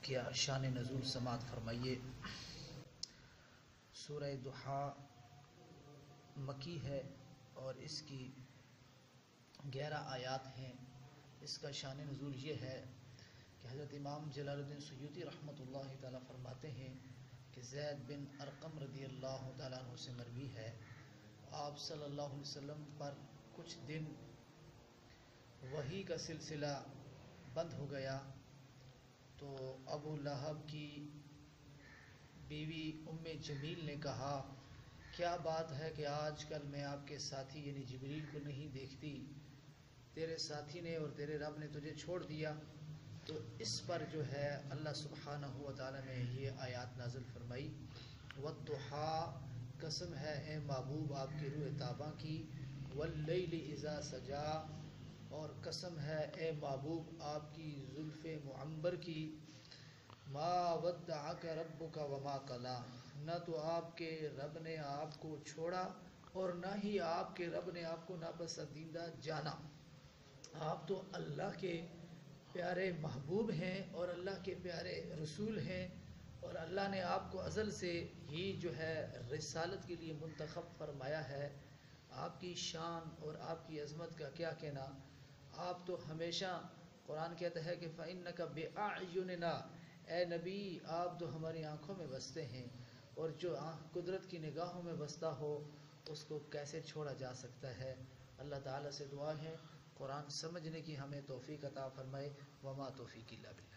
کیا شان نزول سماعت فرمائیے۔ سورہ ضحیٰ مکی ہے اور اس کی 11 آیات ہیں۔ اس کا شان نزول یہ ہے کہ حضرت امام جلال الدین سیوطی رحمۃ اللہ تعالیٰ فرماتے ہیں کہ زید بن ارقم رضی اللہ تعالیٰ عنہ سے مروی ہے، آپ صلی اللہ علیہ وسلم پر کچھ دن وحی کا سلسلہ بند ہو گیا تو ابو لہب کی بیوی جمیل نے کہا، کیا بات ہے کہ آج کل میں آپ کے ساتھی یعنی جبریل کو نہیں دیکھتی، تیرے ساتھی نے اور تیرے رب نے تجھے چھوڑ دیا؟ تو اس پر جو ہے اللہ سبحانہ و تعالیٰ نے یہ آیات نازل فرمائی، والضحیٰ، قسم ہے اے محبوب آپ کی روح طابہ کی، واللیل اذا سجا، اور قسم ہے اے محبوب آپ کی زلف معنبر کی، ما ودعک ربک وما قلی، نہ تو آپ کے رب نے آپ کو چھوڑا اور نہ ہی آپ کے رب نے آپ کو ناپسندیدہ جانا۔ آپ تو اللہ کے پیارے محبوب ہیں اور اللہ کے پیارے رسول ہیں، اور اللہ نے آپ کو ازل سے ہی جو ہے رسالت کے لیے منتخب فرمایا ہے۔ آپ کی شان اور آپ کی عظمت کا کیا کہنا۔ آپ تو ہمیشہ، قرآن کہتا ہے کہ فَإِنَّكَ بِأَعْيُنِنَا، اے نبی آپ تو ہماری آنکھوں میں بستے ہیں، اور جو قدرت کی نگاہوں میں بستا ہو اس کو کیسے چھوڑا جا سکتا ہے۔ اللہ تعالیٰ سے دعا ہے قرآن سمجھنے کی ہمیں توفیق عطا فرمائے۔ وما توفیق الا باللہ۔